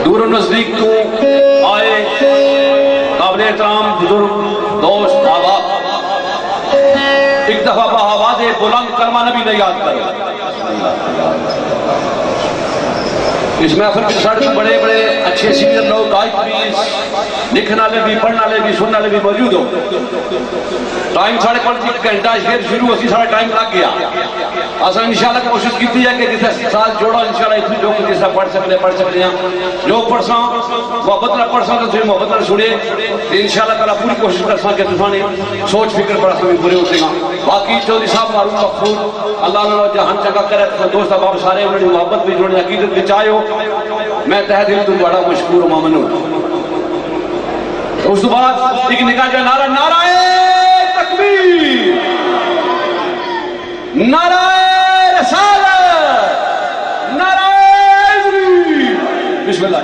दूर नजदीक तो आए काबिल एहतराम बुजुर्ग दोस्त बाबा, एक दफा बहावाज़े बुलंद कलमा नबी ने याद कर। इस महफिल के साथ बड़े बड़े अच्छे सीनियर लोग गायक भी, लिखने वाले भी, पढ़ने वाले भी, सुनने वाले भी मौजूद हो। टाइम 5:30 घंटा फिर शुरू होती, सारा टाइम लग गया। अस इंशाल्लाह कोशिश की है कि जिसे साथ जोड़ा इंशाल्लाह इतनी जो जिस पढ़ सकते हैं, जो पढ़सा मोहब्बत ना पढ़सा तो फिर मोहब्बत ना सुने इंशाल्लाह ताला पूरी कोशिश करसा कि तुसाने सोच फिक्र पढ़ा सभी पूरे उठेगा। बाकी चौधरी साहब मारूफ मकफूर अल्लाह जहान चंगा करे, दोस्त बाप सारे उन्होंने मोहब्बत भी जोड़ने अकीदत भी चाहो, मैं तह दिल तू बड़ा मशहूर मामन हूं। उस बाद एक निकाह जो नारा नाराए तकबीर, नाराए रसालत, नाराए तकबीर, बिस्मिल्लाह।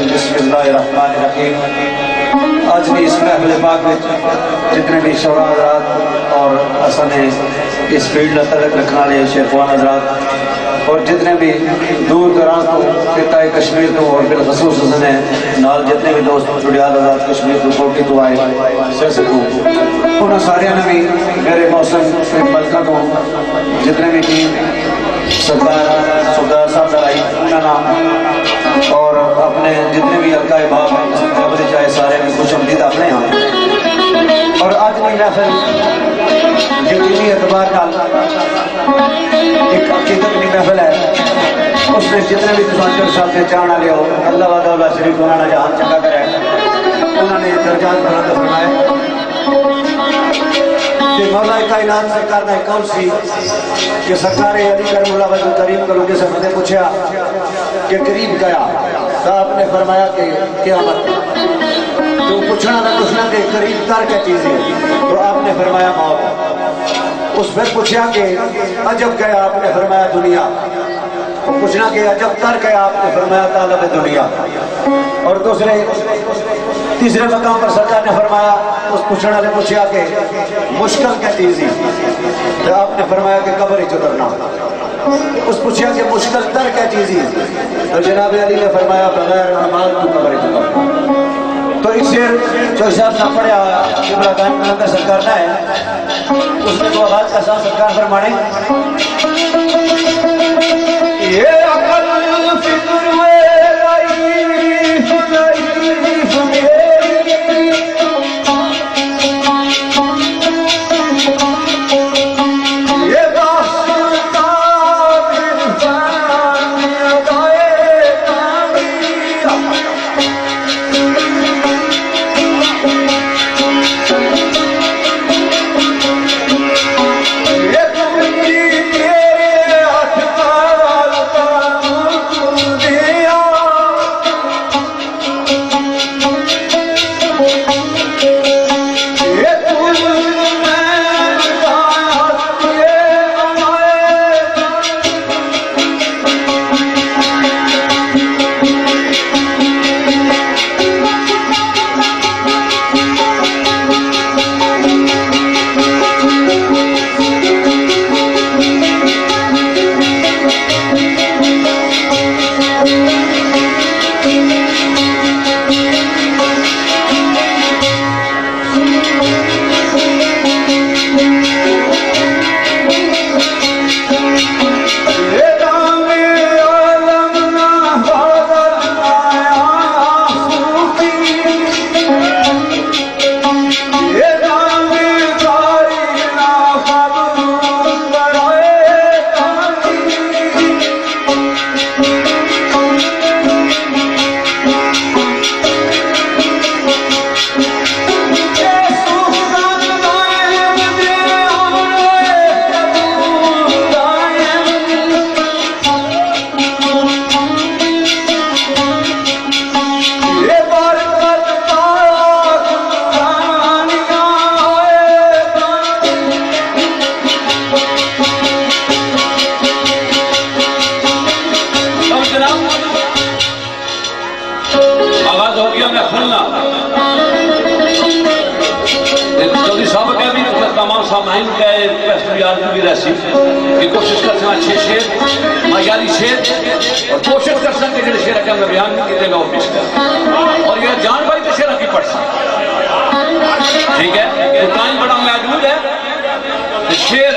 बिस्मिल्लाहिर्रहमानिर्रहीम। आज भी इस महफिल पाक में जितने भी शोरा हज़रात और असने इस फील्ड में तलक रखने वाले शेखवान हज़रात और जितने भी दूर दराज तो खिताए कश्मीर तो और बिलखसूस ने नाल जितने भी दोस्त जुड़ियाल हज़रात कश्मीर तो कोटी तो आए सिरस को उन्होंने सारे ने भी मेरे मौसम मलका तो जितने भी की सरदार साहब आई उन्होंने और अपने जितने भी हल्का बाप हैं चाहे सारे में खुश अमदीद अपने यहाँ और आज की महफिल यकीनी एतबार नाल एक हकीकत की महफिल है उसमें जितने भी तुम साहब से चाहने वाले हो अल्लाह वादा शरीफ उन्होंने जहां चंगा करे उन्होंने दर्जात बुलंद फरमाए कि मौला कायनात सरकार का कौन सी कि सरकार अलीगढ़ मुला वजह करीम करो किसी ने पूछा कि करीब गया तो आपने फरमाया कि क़यामत तो पूछना था पूछना कि करीब तर क्या चीज़ है तो आपने फरमाया मौत उस फिर पूछा कि अजब गया आपने फरमाया दुनिया तो पूछना कि अजब तर गया आपने फरमाया तालब दुनिया और दूसरे तीसरे मकाम पर सरकार ने फरमाया उस पूछने वाले पूछा कि मुश्किल क्या चीज़ है तो आपने फरमाया कि कब्र ही उतरना उस पूछा कि मुश्किल तर क्या चीज़ है तो जनाब अली ने फरमाया बगैर अमाल की कब्र ही उतरना तो इस शेर जो साहब ने पढ़ा शिमला कायम सरकार ने है उसमें तो आवाज का साथ सरकार फरमाने ये अकल फिक्र में की कोशिश कर सकते अच्छे शेर मयारी शेर और कोशिश कर सकते जो शेर के अंदर बयान देगा वो पेश कर और यह जान भाई तो शेर की पढ़ सकते ठीक है तो टाइम बड़ा मौजूद है शेर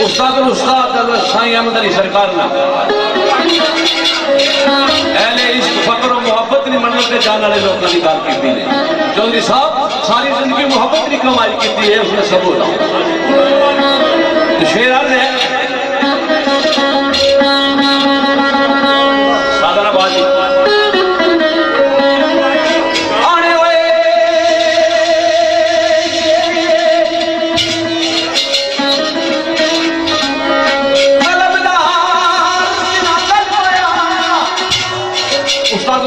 उस्ताद साईं अहमद अली सरकार ने अहले इश्क फकर और मोहब्बत की मंजिल से जाने वाले लोगों की गल की है चौधरी साहब सारी जिंदगी मोहब्बत की कमाई की है उसने सबूत शेर अर्ज है साधारण बाजी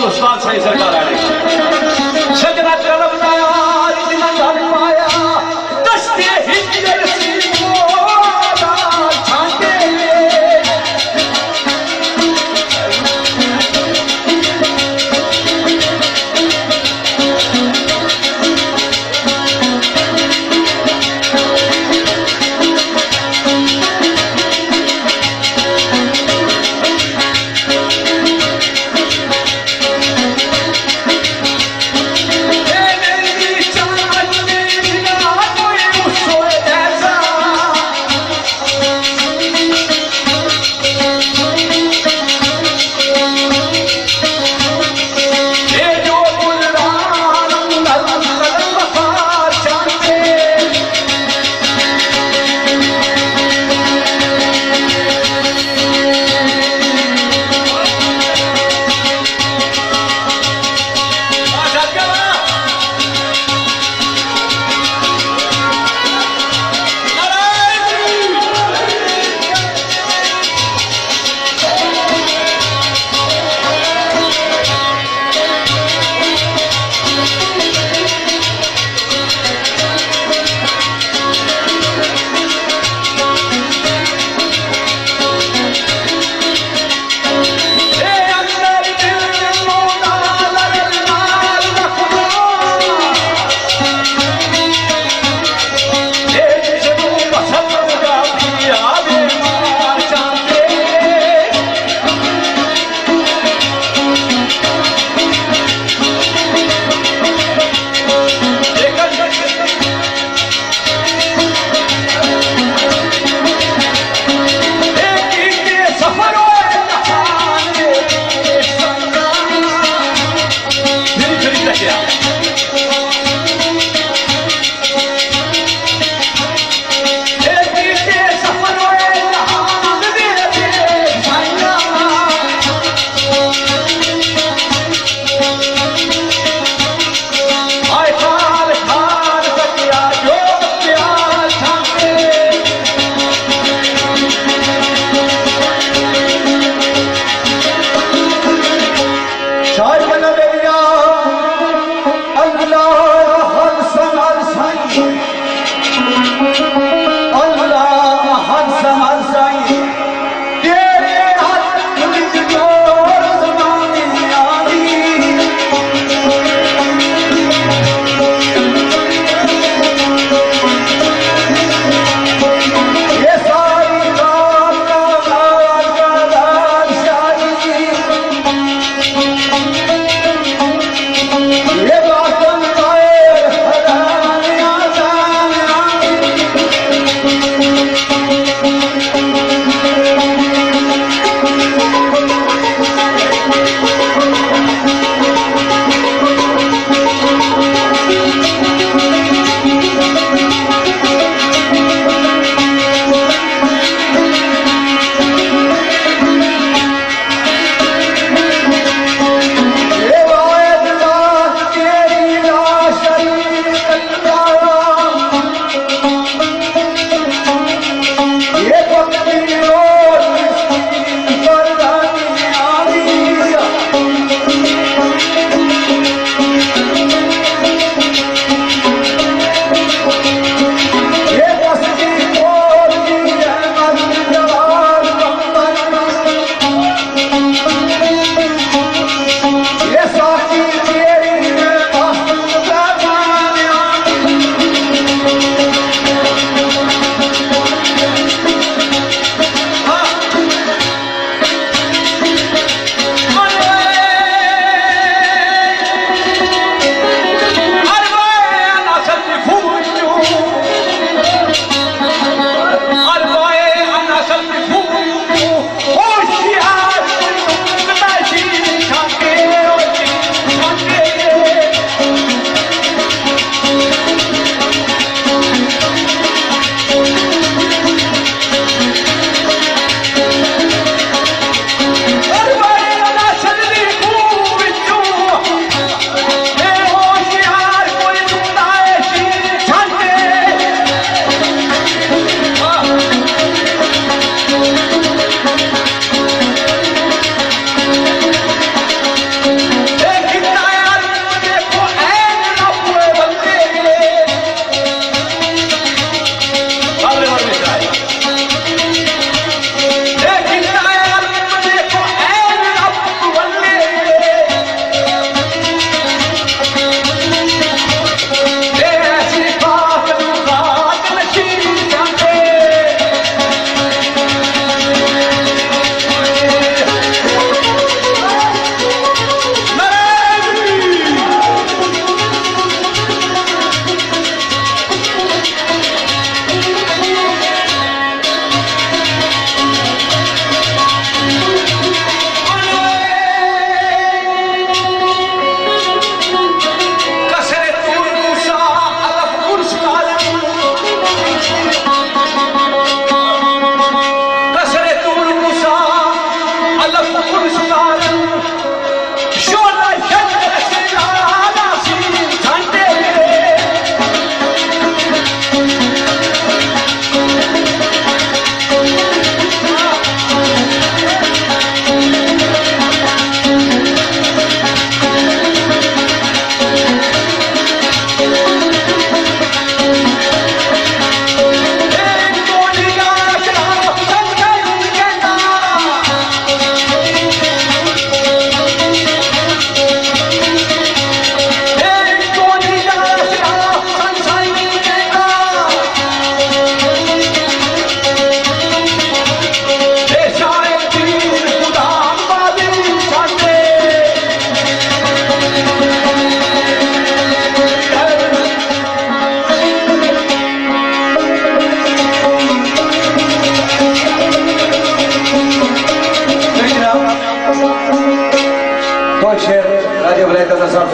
उस्ताद सही सरकार आ रही सजना कलमदार इतना जान पाया दस्ते हिजर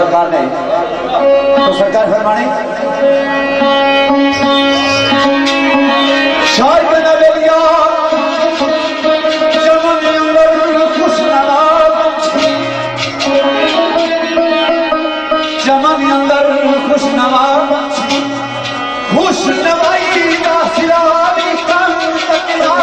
सरकार ने, तो सरकार फरमाने शार के नवेलिया जमन अंदर खुशनवा जमन अंदर खुशनवा खुशनवाई का सिरानी काम तकिया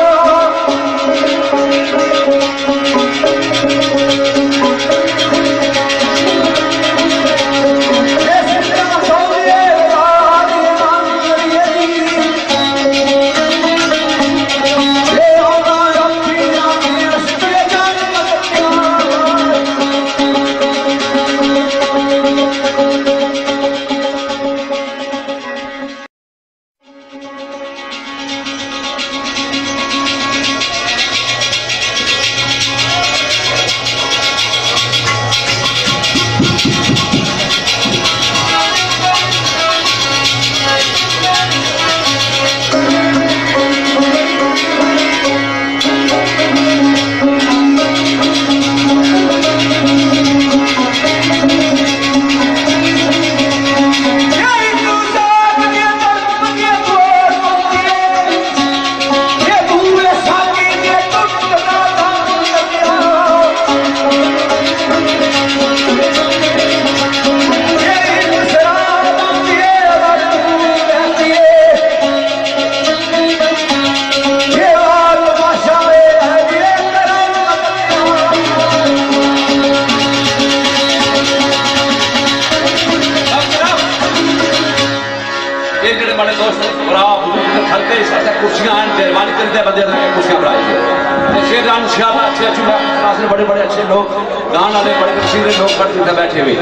बड़े बड़े अच्छे लोग गान वाले बड़े बड़े लोग खड़े बैठे हुए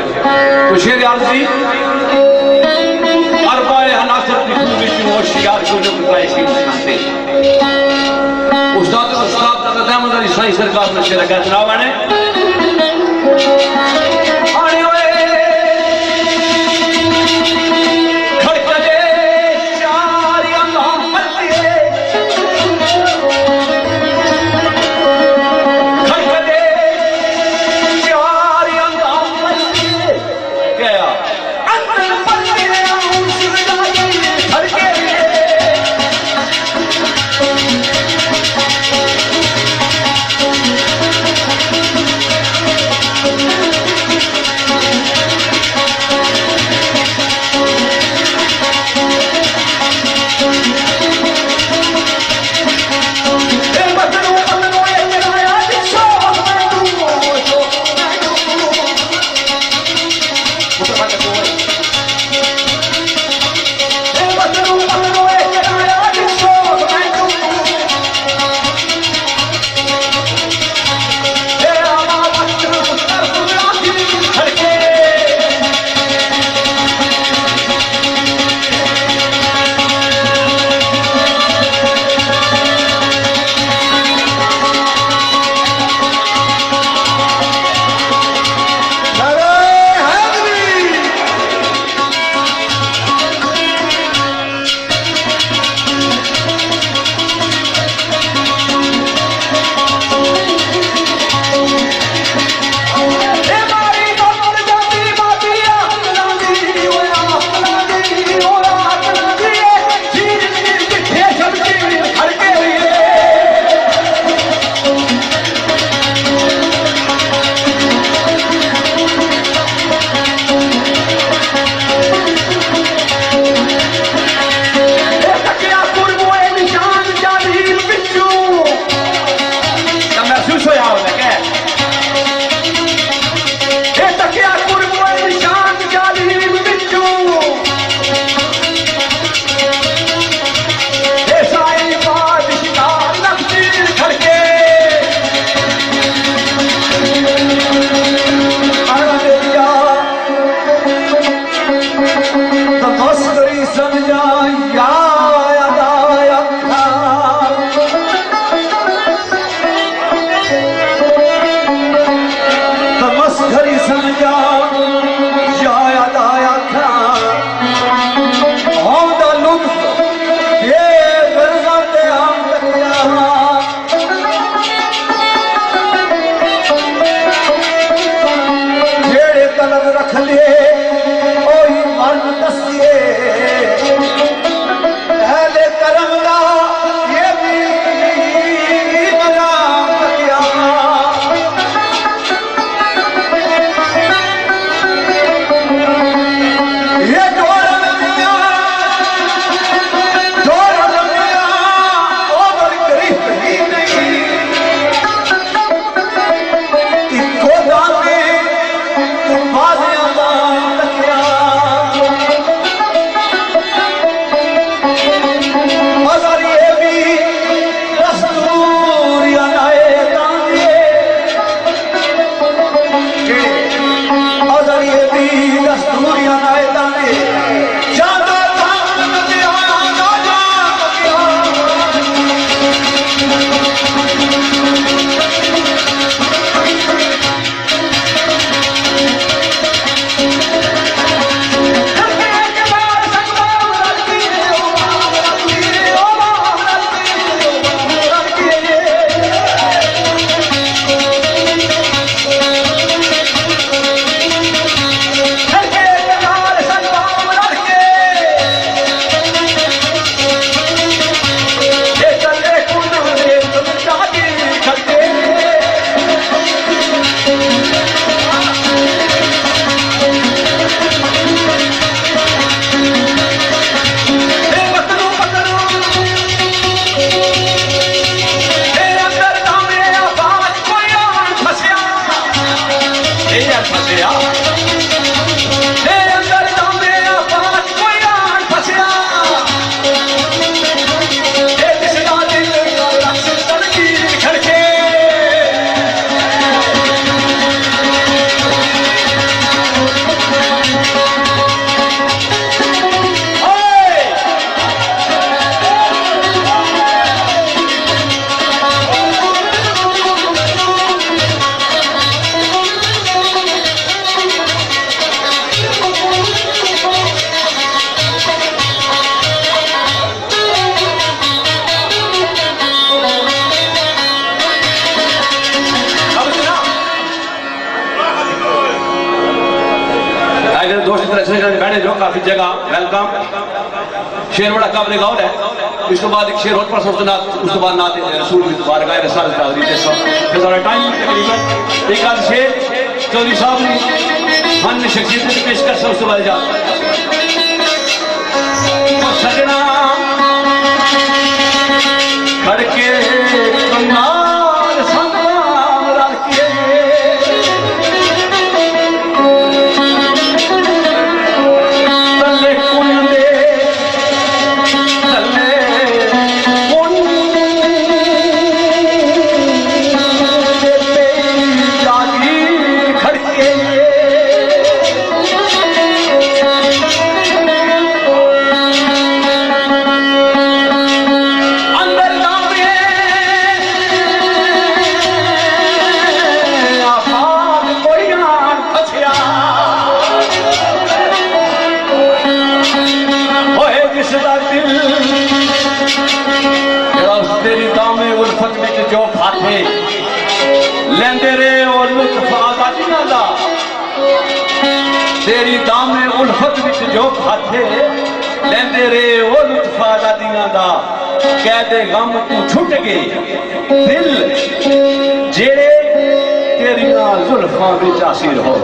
तो शेर आलसी अरबाए हनासर की खूबी की होशियार को जो बताए सी सुनाते उस्ताद अहमद अली साईं सरकार ने शेर का जनाब ने आने हुए खड़कते चार अंगाम पत्ते फसिया अंदर दामे आपात कोई आन फसिया जिसका दिल लक्ष तनकीर खड़के बैठे जो काफी जगह वेलकम शेर बड़ा काबले गौर है इस बाद एक शेर और पर उस बाद नात रसूल की बारगाह रसालत हाज़िरी के साथ फिर सारा टाइम तकरीबन एक आध शेर चौधरी साहब ने फन शख्सियत की पेश कर सब बाद जा सजना खड़के कमाल संग्राम रखे जो फाथे लेंदे रे और लुत्फ आजादियां दा तेरी दामे उल्फत विच जो फाथे लेंदे रे और लुत्फ आजादियां दा कह दे गम तू छुट गए दिल जेड़े तेरियां जुल्फां विच आसीर हो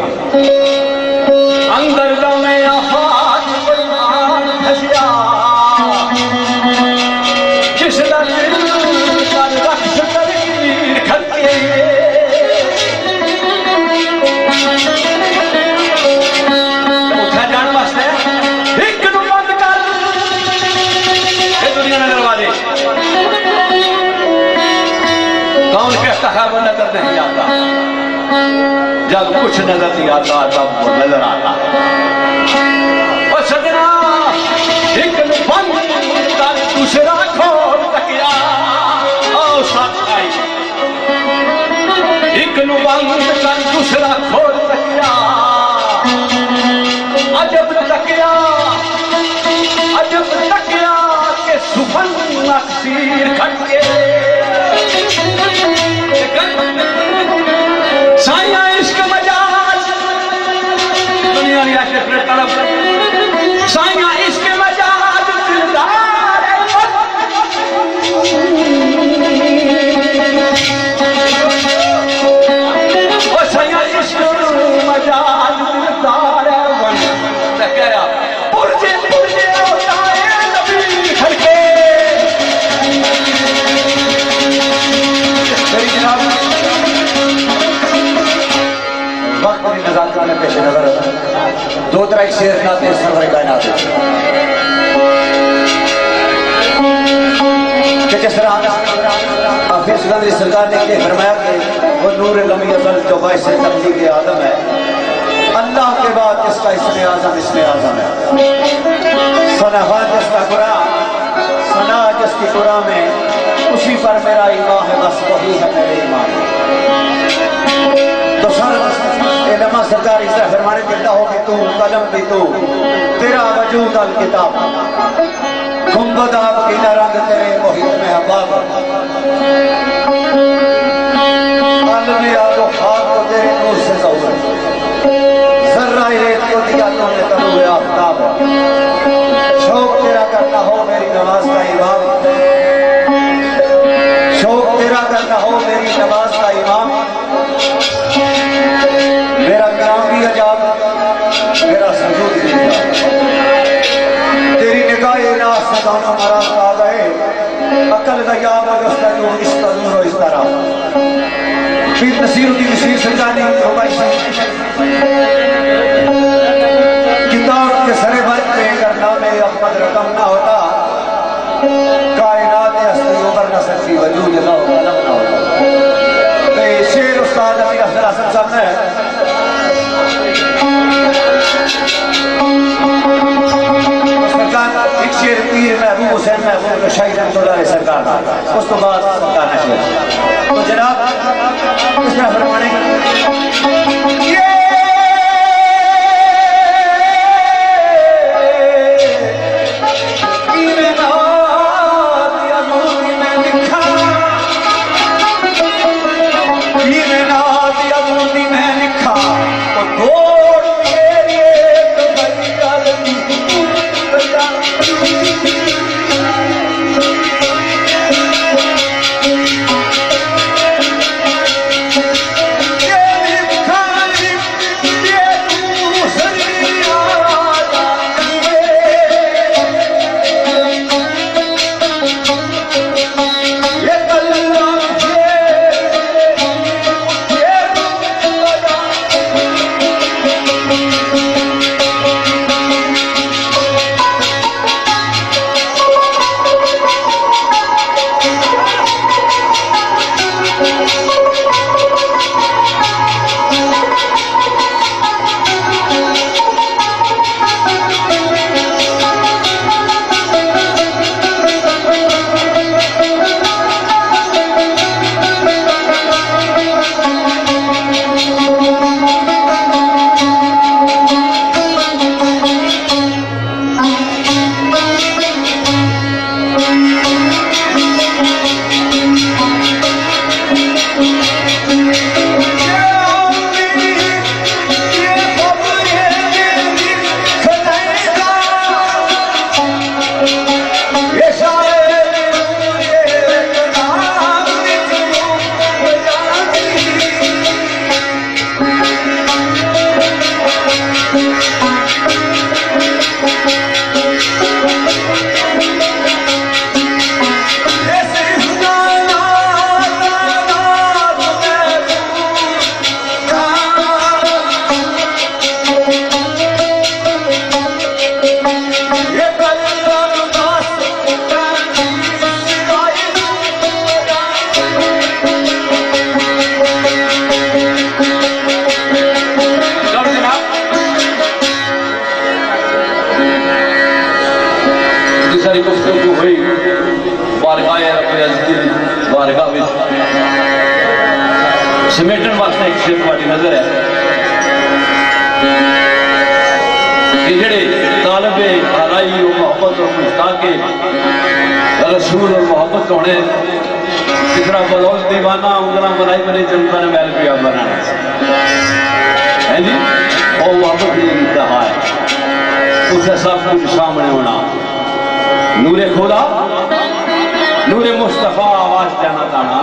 अंदर दामे आफात कोई मान फसिया जिस दा दिल जान वास्ते एक बंद कर दुनिया नजर वाले कौन कहता है वो नजर नहीं आता जब कुछ नजर नहीं आता तब वो नजर आता और सजना एक बंद कर दूसरा खोल तकिया और साथ आई एक बंद कर दूसरा खोल तकिया अजब तकिया के सुफन अक्सीर खटके साया इश्क मजाज दुनिया ने आके अपने तरफ साया इश्क मजाज दिलदार वो साया इश्क मजाज दिलदार क्या पुरजे होता है नबी खड़के वक्त की नजाकत में पेश नजर दो तरह शेर नाते सरवर कायनात कि जिस तरह हाफिज गंगरी सरकार ने ये फरमाया कि वो नूर लमी अज़ल जो बाइस से तब्दील आदम है अल्लाह के बाद इसका इसमें आज़म है सनहा जिसका कुरान सना जिसकी कुरान में उसी पर मेरा ईमान है बस वही है मेरे ईमान तो सर इल्मा सरकार इस तरह फरमाने देता हो कि तू कलम भी तू तेरा वजूद अल किताब गुंबद आप की रंग तेरे मोहित में हबाब आलम आलो खाक को तेरे नूर से ज़ौर रेत को दिया तूने तनूर आफ्ताब शौक तेरा करना हो मेरी नमाज का इमाम शौक तेरा करना हो मेरी नमाज का इमाम मेरा काम भी अजाब मेरा सजूद भी तेरी निगाह नास से दोनों मराज आ गए अकल गयाब उसका जो इस तरह इस तरह फिर नसीरुद्दीन नसीर सरकार ने किताब के सरे भर पे करना में अहमद रकम ना होता, कायनात हस्ती उबर न सकती, वजूद ना होता, ना होता। तो ये शेर उस्ताद अमीर अफजल हसन साहब ने एक शेर पीर महबूब हुसैन महबूब शाही रहमतुल्लाह अलैह सरकार उस तो बाद गाना शेर। तो जनाब इसमें फरमाने समेटन वास्ते एक शेर तुम्हारी नजर है कि जेड़े तालब हराई और मोहब्बत और मुश्ताक रसूल और मोहब्बत होने जितना बदौल दीवाना उतना बनाई बने जनता ने महल पिया बनाना है जी। और मोहब्बत की इंतहा है, उसे सब कुछ सामने होना। नूरे खुदा नूरे मुस्तफा आवाज जाना ताना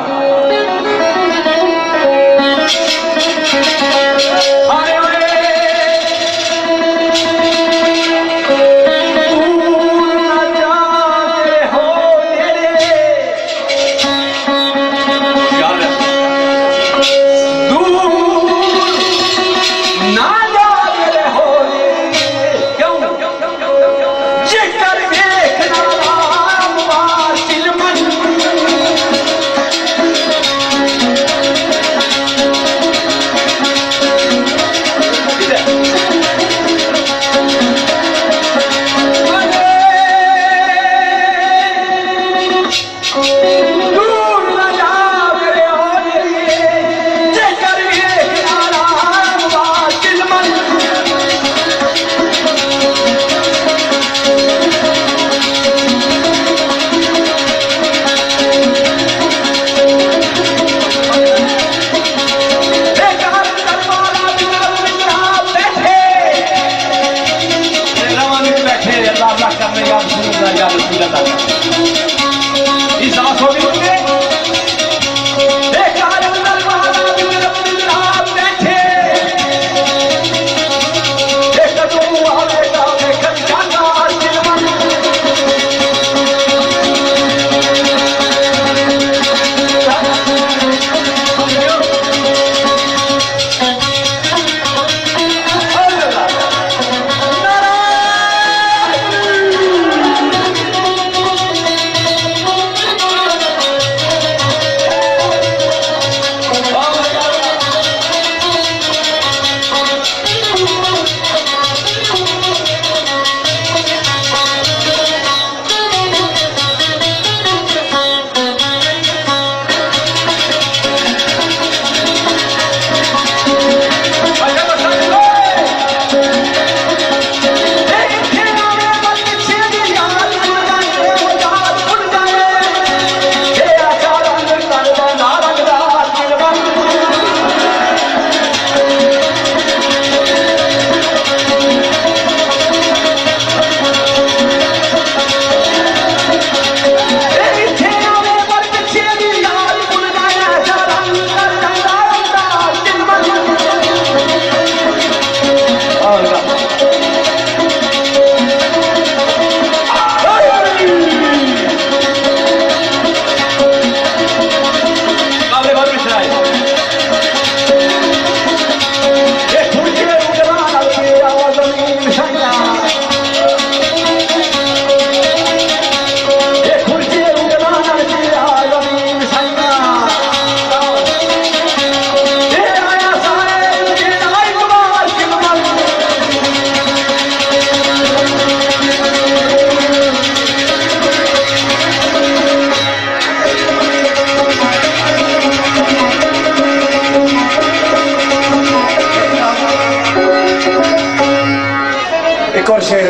शेर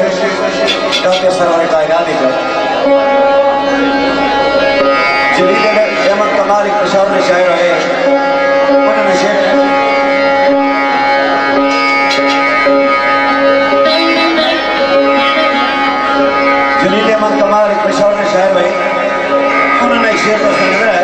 गाते सरवर कायनात कर जलील अहमद कमाल एक पेशावर में शायर है उन्होंने शेर जलील अहमद कमाल एक पेशावर में शायर है उन्होंने एक शेर को सुन रहा है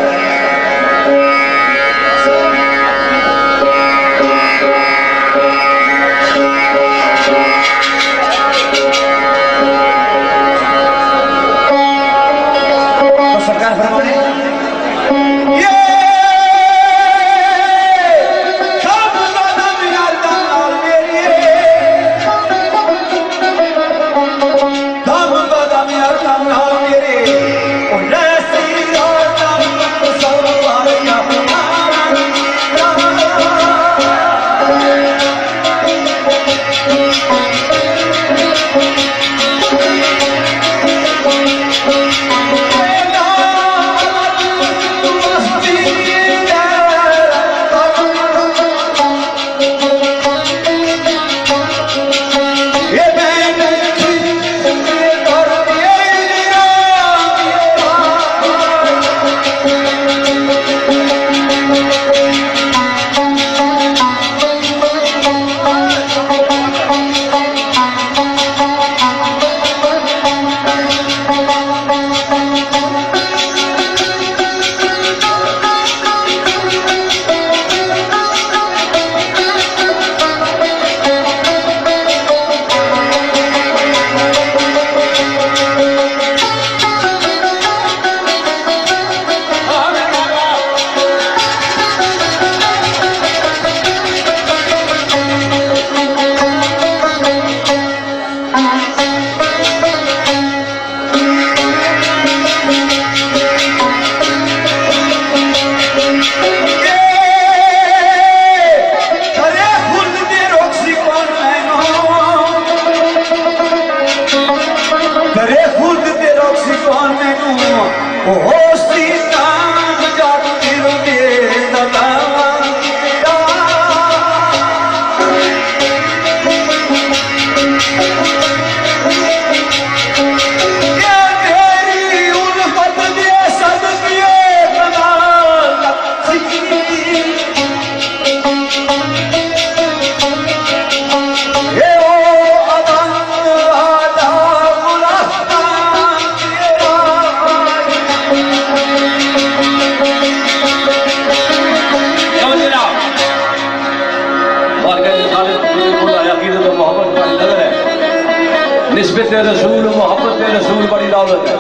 निस्बत रसूल मोहब्बत रसूल बड़ी दौलत है।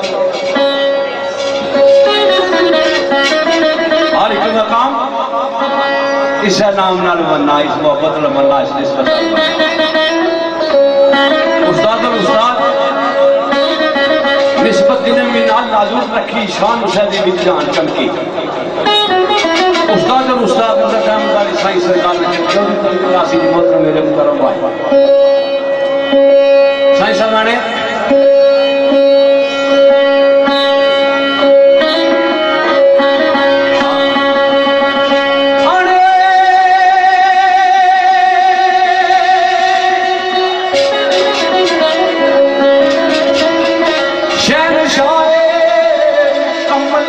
हर एक मकाम इस नाम नाल बनना, इस मोहब्बत नाल बनना, इस निस्बत नाल बनना। उस्ताद और उस्ताद निस्बत जिन्हें मिनाल नाजुक रखी, शान हुसैन दी जान चमकी। उस्ताद और उस्ताद का काम दारी साईं सरकार ने क्लासी दी मोहतरम मेरे मुकर्रम भाई साईं सरकार ने शहनशाह मुकम्मल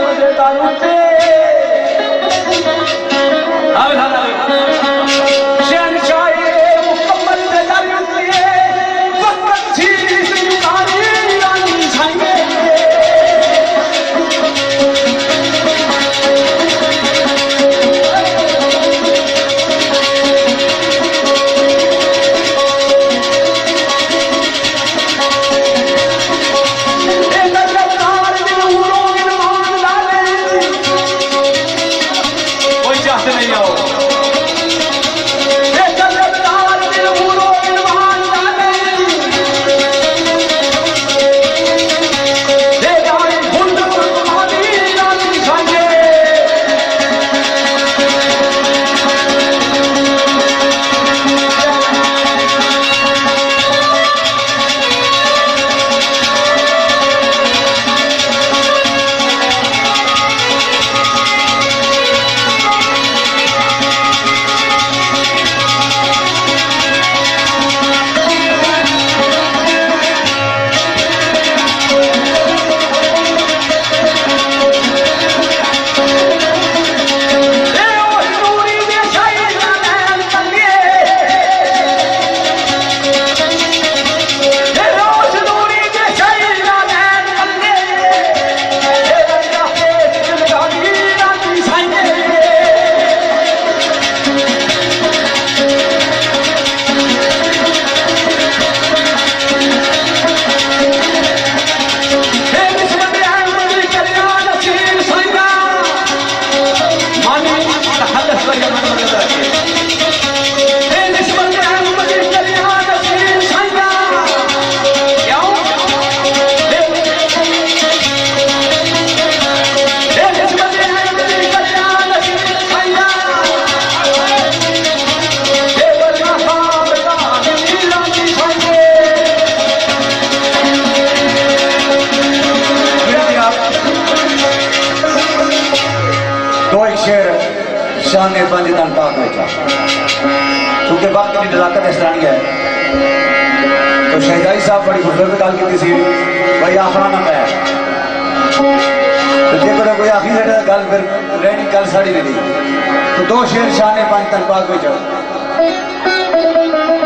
शान ने पंज तन पाक बेचा क्योंकि वक्त की नजाकत इस तरह है। तो शहजाई साहब बड़ी बुजुर्ग गल की सी भाई आखना ना पै तो जो कोई आखी गल फिर रहनी गल साड़ी नहीं। तो दो शेर शान ने पंज तन पाक बेचा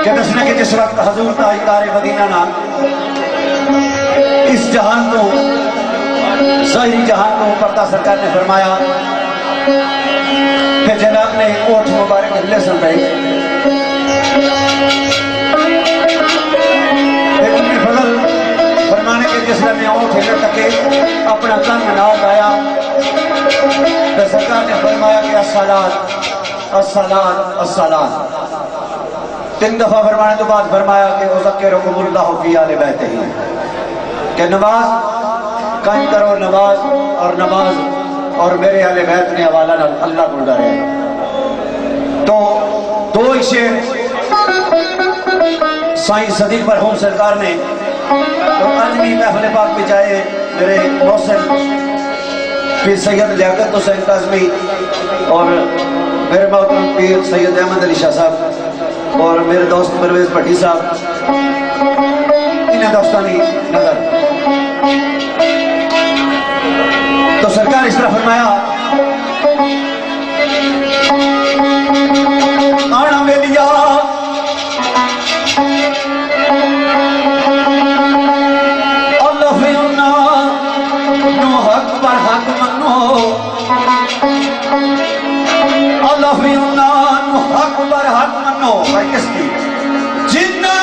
कि दसना कि जिस वक्त हजूर ताजदार मदीना ना इस जहान को ज़ाहिरी जहान को पर्दा सरकार ने फरमाया कि जनाब ने ओठ मुबारक हिले सन भाई फजल फरमाने के जिसने मैं ओठ हिले तके अपना तन ना गाया तो सरकार ने फरमाया कि अस्सलात अस्सलात अस्सलात। 3 दफा फरमाने तो बाद फरमाया कि उज़क्किरुकुमुल्लाहु फी आले बैतिही कि नमाज कायम करो नमाज और मेरे आले बैत ने हवाला अल्लाह को डरे। तो दो शेर साईं सदीक मरहूम सरकार ने तो अजमी महफिल पाक में जाए मेरे मोहसिन पीर सैयद लियाकत हुसैन काज़मी और मेरे मोहतरम पीर सैयद अहमद अली शाह साहब और मेरे दोस्त परवेज भट्टी साहब इन्हें दोस्तानी नजर। तो सरकार इस तरह फरमाया आना मेलिया हक पर हक मनो हक पर हक मनो भाई किसकी जिन्ना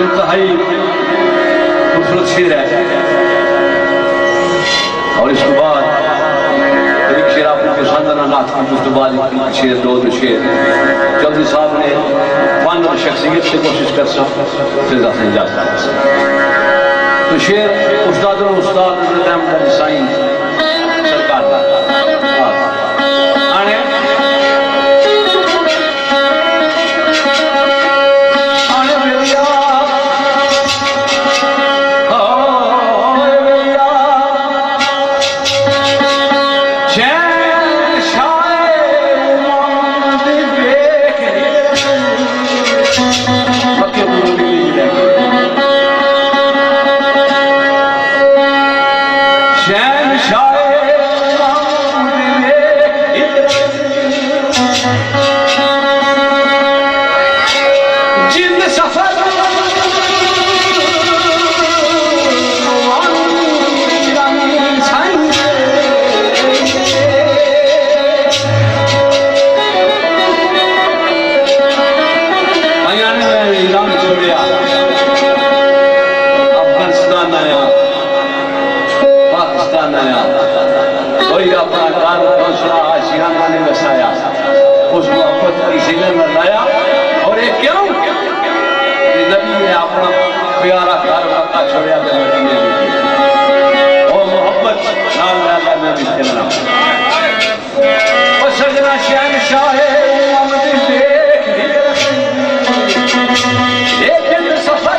इंतहाई खूबसूरत शेर है। और इसके बाद एक शेर आपने पसंद ना नाथ की उसके बाद शेर दो शेर चौधरी साहब ने फन और शख्सियत से कोशिश कर सकता तो शेर उस्ताद साईं सरकार पाकिस्तान आया, कोई अपना घर हौसला आशियाना ने बसाया, उस मोहब्बत की सीने में लाया। और ये क्यों? नबी ने अपना प्यारा घर मक्का छोड़िया तो मदीने में, और मोहब्बत नाल लाला में भी चलना। और सजना शहंशाह उम्मत देख लेकिन सफर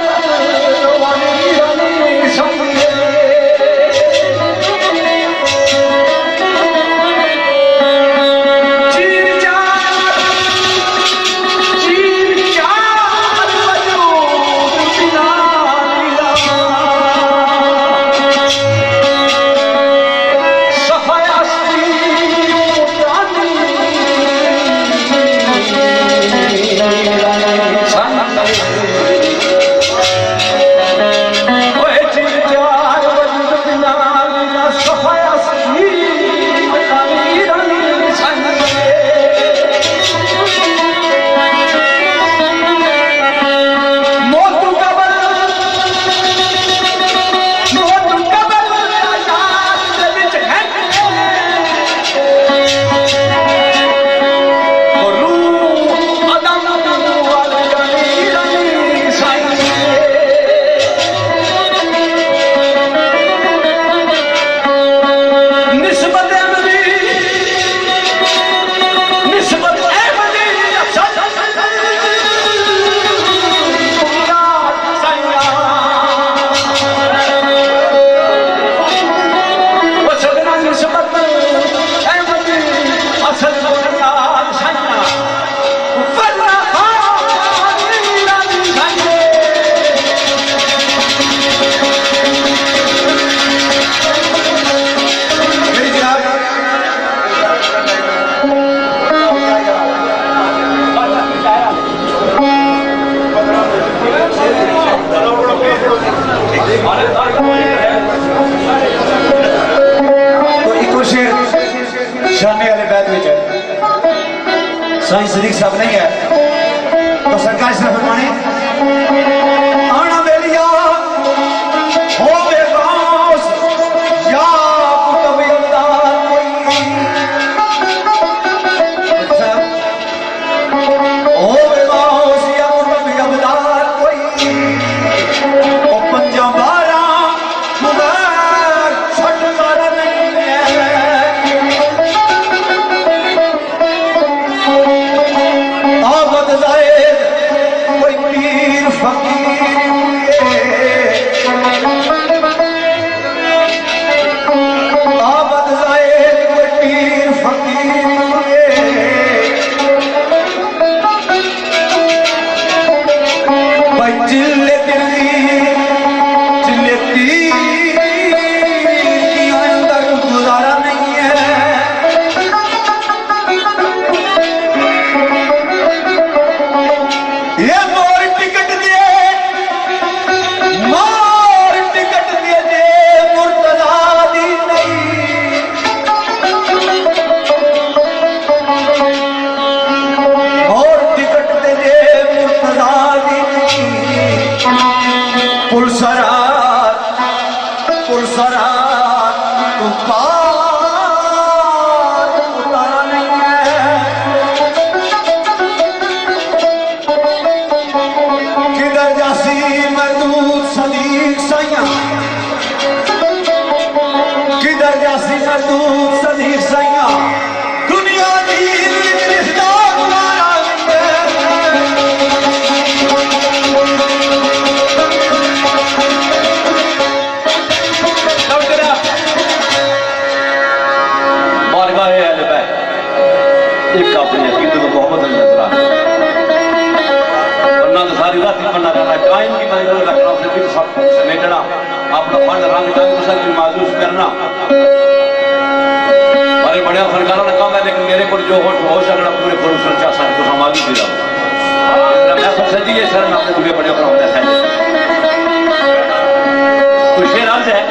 साईं सदीक साहब नहीं है तो सरकार से फरमाने आना बेलिया हो बेगास या कुतबियता कोई हो बेगास या कुतबियता कोई ओ पंजाबारा मुबार छटकार नहीं है कोई पीर फकीर आबद जाए कोई पीर फकीर भाई चिल्ले अंदर गुजारा नहीं है। ये मोर टिकट दे मुर्तजा दी नहीं मोर टिकट दे मुर्तजा दी पुलसरा तू पार उतारा नहीं है। किधर जासी मजदूर सदीक सैया किधर जासी मजदूर सदीक सैया दुनिया की रिश्ता गुजारा बारगाह अहले बैत एक अपनी अकीदत को मोहब्बत नजर आ वरना तो सारी रात करना करना टाइम की मैंने रखना उसे भी सब समेटना अपना फंड रंग ढंग से माजूस करना बड़े बड़े फनकारों ने कहा लेकिन मेरे को जो हो सकना पूरे पूरे सोचा सर को माजूस ही रहा मैं तो सजी ये शरण आपने तुम्हें बड़े अपना है कुछ शेर अर्ज है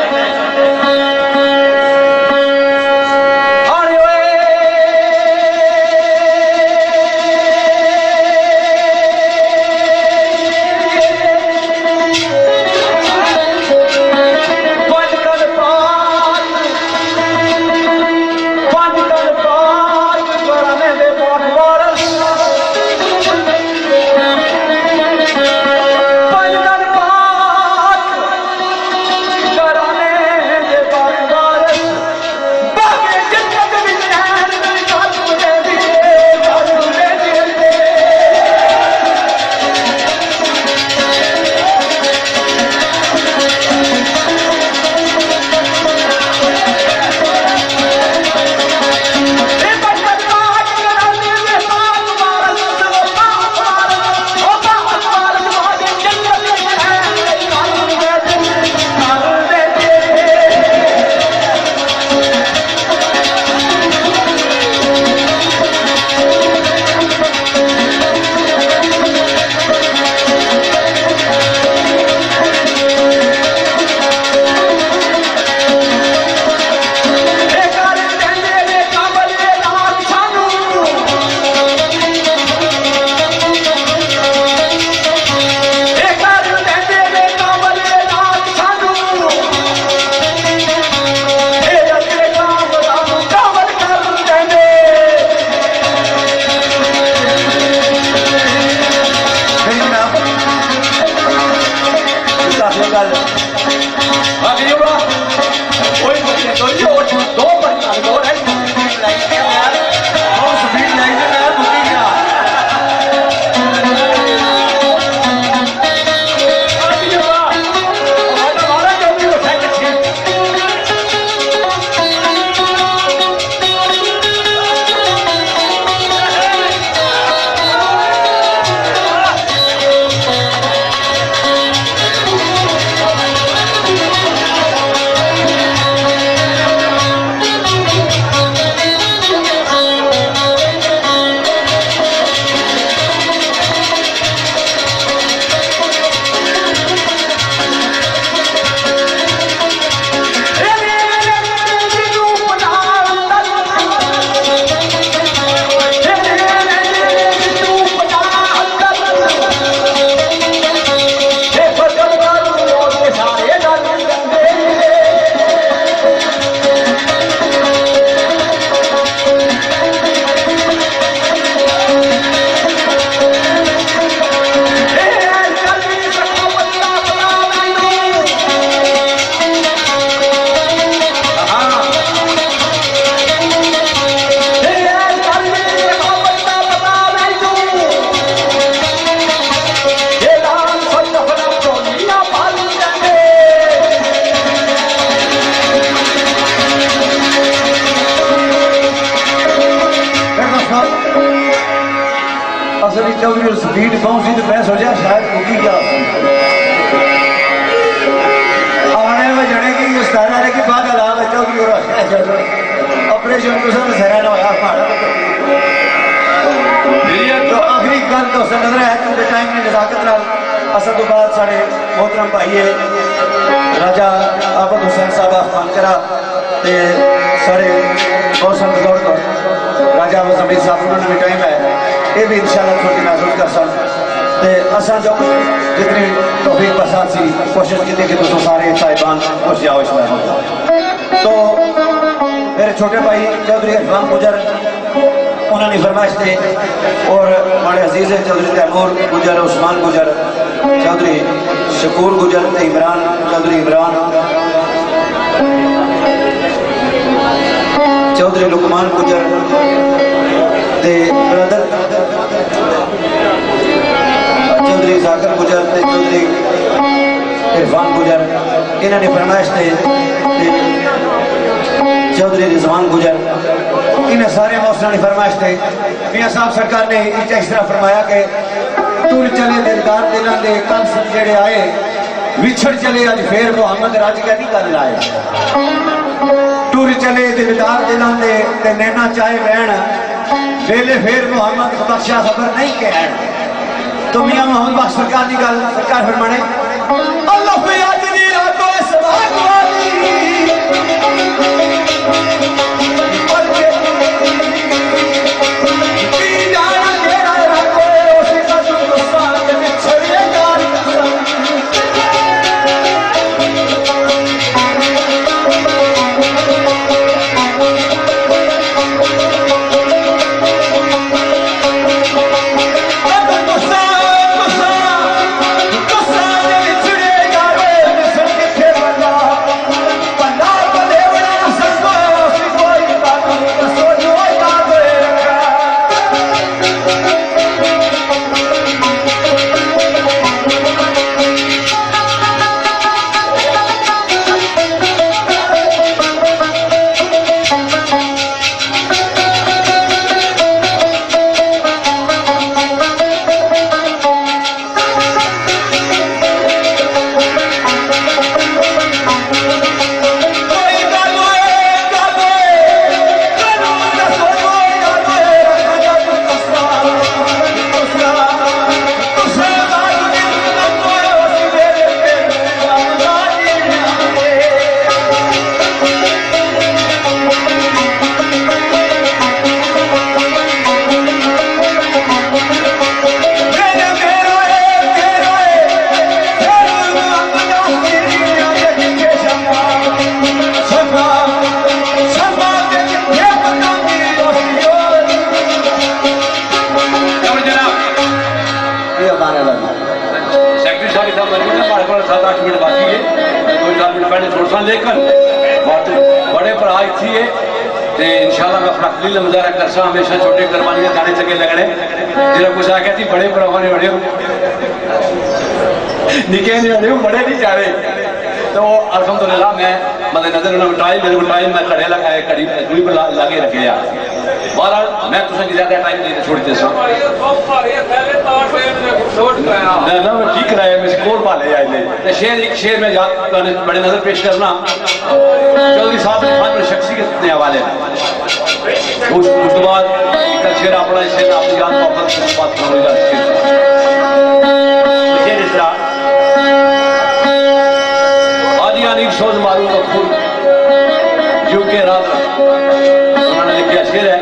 चौधरी स्पीड पहुंची तो मैं सोचा शायद मुकी क्या आने में जने की इस तरह की बात अला में चौधरी ऑपरेशन को सब सहरा ना होया पहाड़ा तो आखिरी गल तो उसे नजर है कि टाइम ने नजाकत नाल असल तो बाद साढ़े मोहतरम भाई राजा आबद हुसैन साहब आफमान करा ते साढ़े मौसम दौड़ को राजा जमीर साहब उन्होंने भी टाइम है ये भी इंशाल्लाह छोटी महसूस कर सन ते असा जो जितनी तौफीक पसंद सी कोशिश की कि तुम सारे साहिबान खुश जाओ इसमें तो मेरे छोटे भाई चौधरी इरफान गुजर उन्होंने फरमाइश दी और हमारे अजीज चौधरी तैमूर गुजर उस्मान गुजर चौधरी शकूर गुजर इमरान चौधरी इमरान चौधरी लुकमान गुजर ते ब्रदर चौधरी जाकर गुजर ते चौधरी इरफान गुजर इन्होंने फरमाइश दी चौधरी रिजवान गुजर इन्हें सारे मौसम की फरमाइश दी मियां साहब सरकार ने इस तरह फरमाया कि तुर चले दिलदार दिलों के कंस जेड़े आए विछड़ चले अज फिर मुहम्मद रज के नहीं कर लाए टुर चले दिलदार दिलों के नैना चाहे बहन वेले फिर मुहम्मद बख्शा खबर नहीं कह तो मियां मोहम्मद बख्श सरकार की गल सरकार फरमाने अल्लाह पे आज दी रातों सवाग वाली लेकिन बड़े भरा इतनी इंशाल्लाह मैं अपना खलील मुजाहरा कर सा हमेशा छोटे कुर्बानियां गाने चंगे लगने जो कुछ आख्या थी बड़े भरावां ने बड़े निके ने बड़े बड़े नहीं जा रहे तो अल्हम्दुलिल्लाह मैं मद्देनजर उन्होंने टाइम मेरे को टाइम मैं खड़े लगाए कड़ी दूरी पर लागे रखे बहरहाल मैं तुझे ज्यादा टाइम नहीं छोड़ते ठीक कराया मैं कोल पाले आए शेर एक शेर में याद बड़े नजर पेश करना चौधरी साहब ने खान शख्सियत के हवाले उसके बाद शेर अपना शेर अपनी याद वापस बात आदियानी सोच मारू का फूल यूके रात उन्होंने लिखा शेर है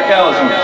क्या उसमें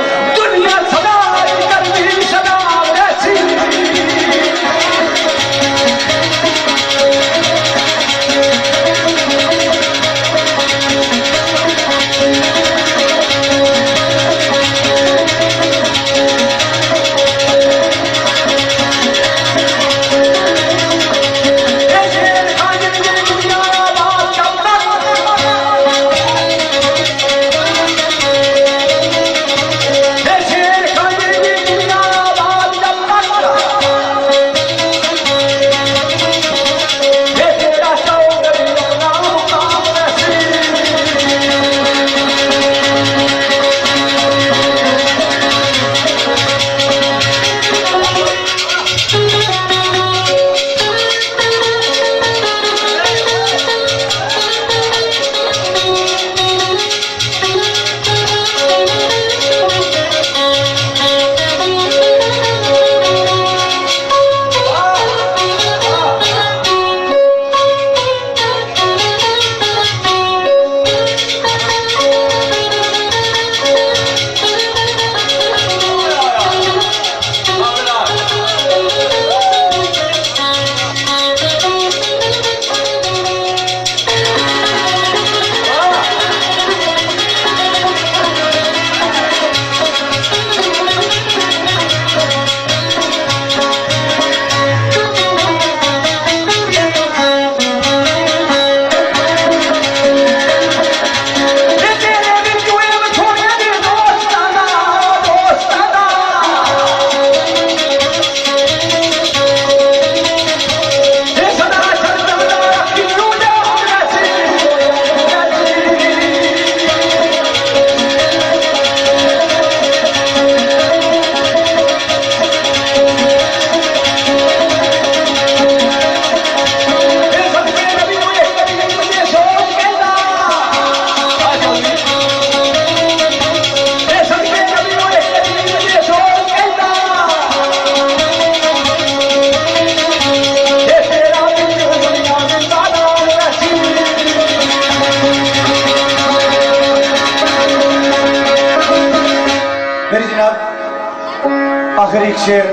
जनाब आखिरी शेर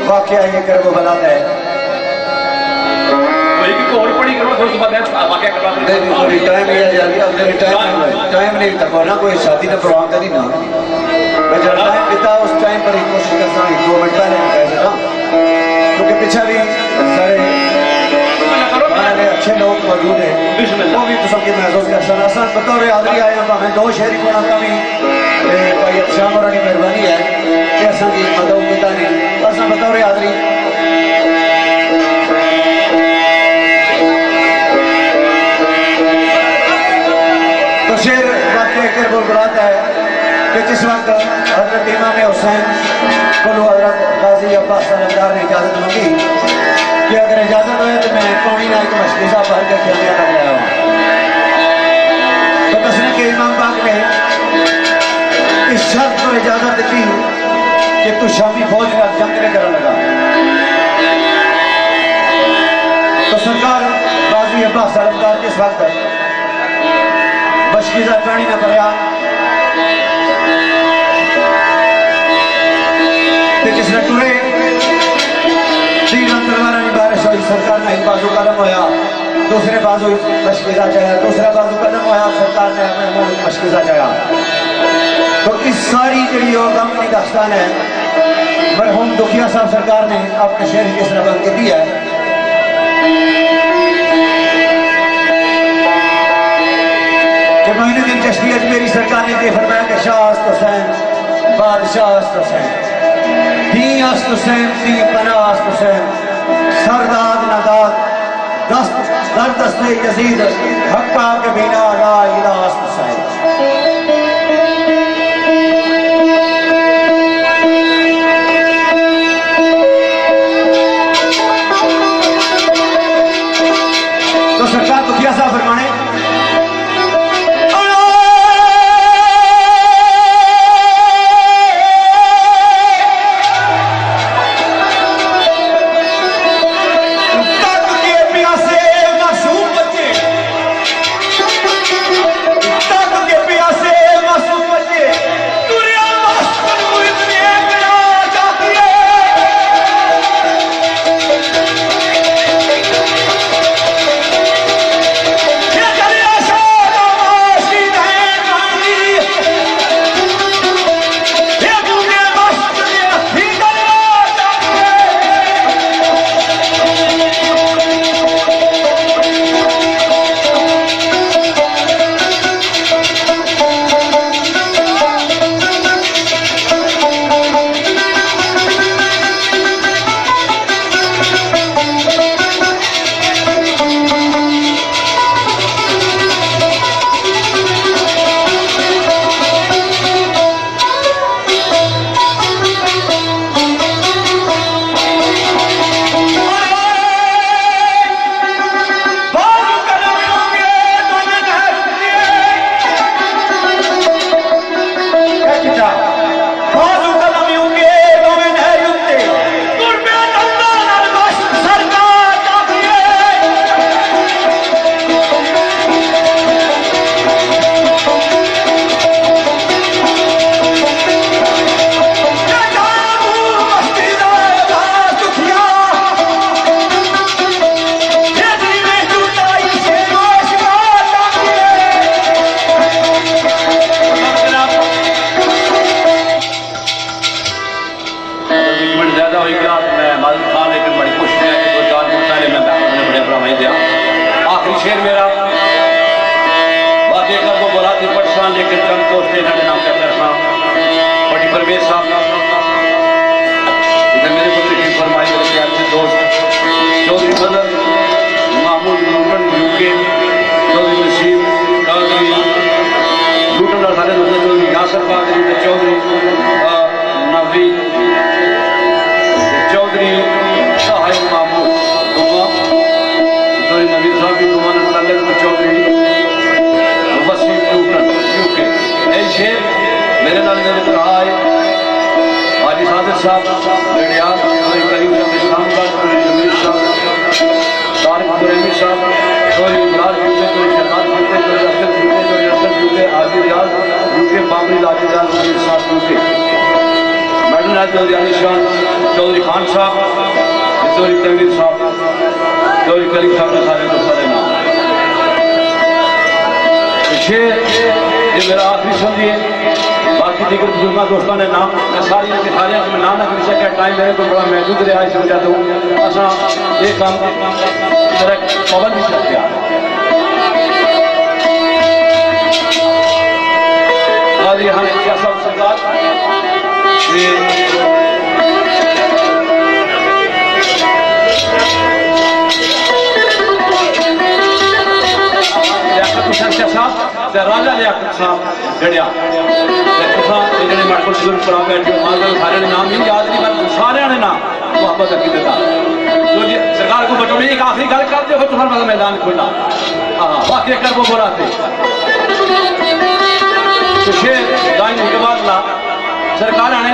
वाकया ये कर वो बनाता है टाइम नहीं तक ना कोई शादी का प्रोग्राम करी ना मैं जब टाइम देता उस टाइम पर ही कोशिश करता हूँ 2 मिनट पहले कैसे ना क्योंकि पीछे भी सारे अच्छे लोग मौजूद हैं वो भी तो सबके महसूस कर सकते आसान बतौर हाजिरी आए हैं हमें 2 शेर को का भी भाई शाम और मेहरबानी है कि असा की मदद पिता ने असा बतौर हाजिरी तो शेर वाकई कर बुलबुलाता है कि जिस वक्त हजरत इमाम हुसैन को हजरत गाजी अब्बास सरदार ने इजाजत मांगी कि अगर इजाजत हो तो मैं पानी ना एक मछली सा भर के खेलने लग गया हूँ तो दसने के इमाम पाक ने इस शर्त को इजाजत दी कि तू शामी फौज का जंग में करने लगा तो सरकार गाजी अब्बास सरदार किस वक्त बशकीजा पानी ना भरया जिसने टुरे सरकार ने एक बाजू कदम होया दूसरे बाजू मशकीजा चाया दूसरा बाजू कदम होया सरकार ने हमें मशकीजा चाया तो इस सारी जी गमनी दास्तान है मरहूम दुखिया साहब सरकार ने अपने शेर की तरह बन के दिया है कि मोइनुद्दीन चिश्ती अजमेरी सरकार ने ये फरमाया कि शाह हुसैन बादशाह हुसैन ही हुसैन सी पनाह हुसैन सरदाद नदाद दस्त दर दस्ते यजीद हक्का के बिना ला इलाहा हुसैन तो सरकार दुखिया साहब फरमाने शेर मेरा बातें कर वो बोला थी पटसा लेकिन कम दोस्त नाम करता था बड़ी परवेज साहब इधर मेरे को लिखी फरमाई मेरे अच्छे दोस्त चौधरी बदल मामूद लूटन यूके चौधरी नसीब चौधरी लूटन और सारे चौधरी यासर बादरी चौधरी नवी चौधरी साहिब मामूद नवीद साहब की दुमान चौधरी वसीम यूके शेर मेरे नाल मेरे भरा है हाजी सादिक साहब रड़ियाल करीम इस्लाम का जमीर साहब तारिक कुरैमी साहब Chaudhary Imran UK Chaudhary Shahzad UK Chaudhary Afzal UK Chaudhary Afzal UK Adil याद यूके बाबरी आदिल याद साहब यूके जनाब चौधरी अलीशान चौधरी खान साहब चौधरी तनवीर साहब चौधरी करीम साहब ने सारे को सारे नाम पीछे ये मेरा आखिरी समझिए। बाकी दीगर बुजुर्ग दोस्तों ने नाम सारी सारे में नाम ना कर सके टाइम मेरे को बड़ा महदूद रहा इस वजह तो असा ये काम मेरा पवन भी सकते हैं। और यहाँ क्या सब सरकार राजा लियाकत साहब जड़िया मेडिकल बुजुर्ग पढ़ा बैठे सारे नाम नहीं याद नहीं मैं सारे ने नाम मोहब्बत रखी देता तो जी सरकार को बटो एक आखिरी गल कर दो तुम्हारा मतलब मैदान खोला हाँ बाकी कर वो बोला थे पिछले लाइन के बाद ला सरकार आने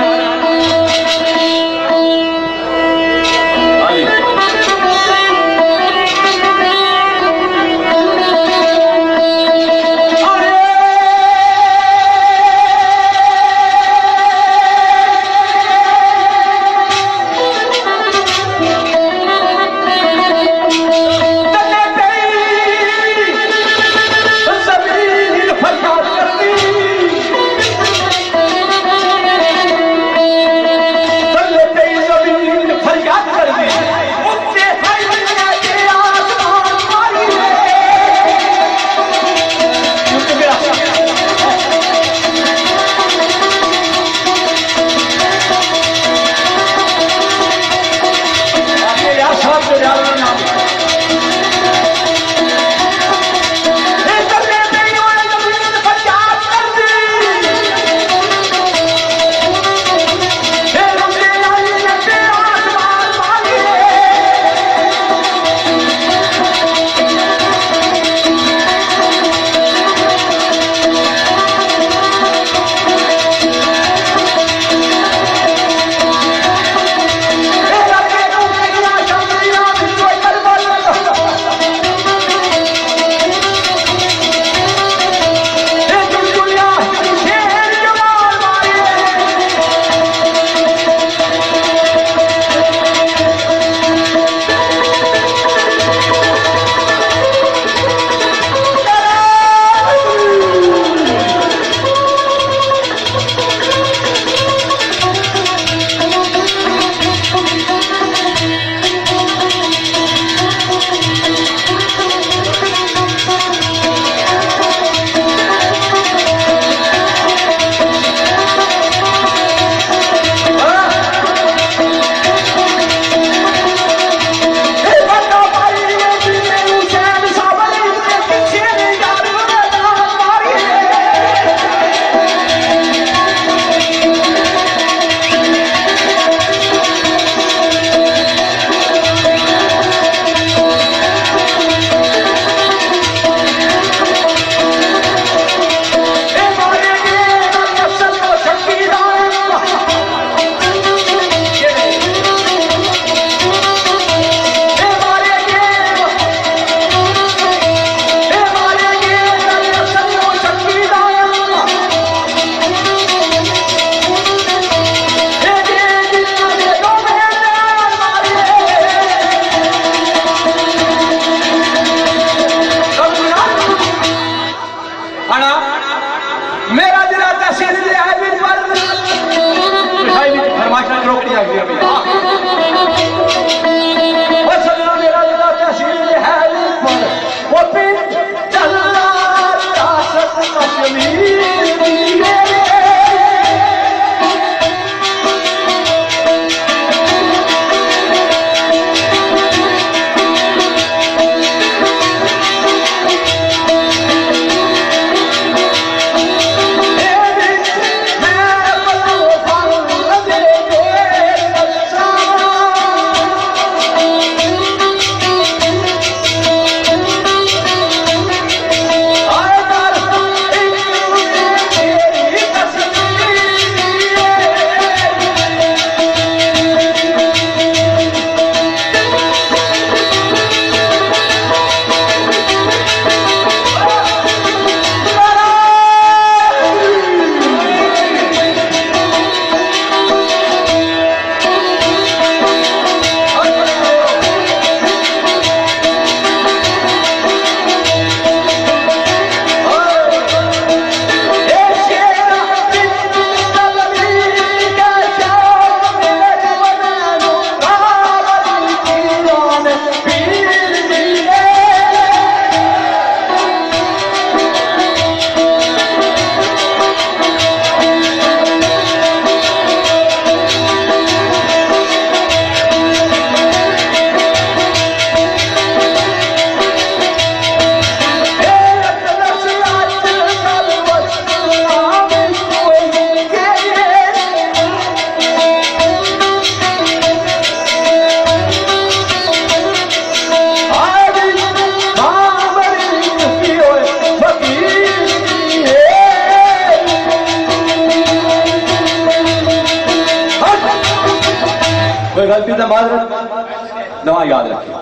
गलती का माजरत दवा याद रखिए।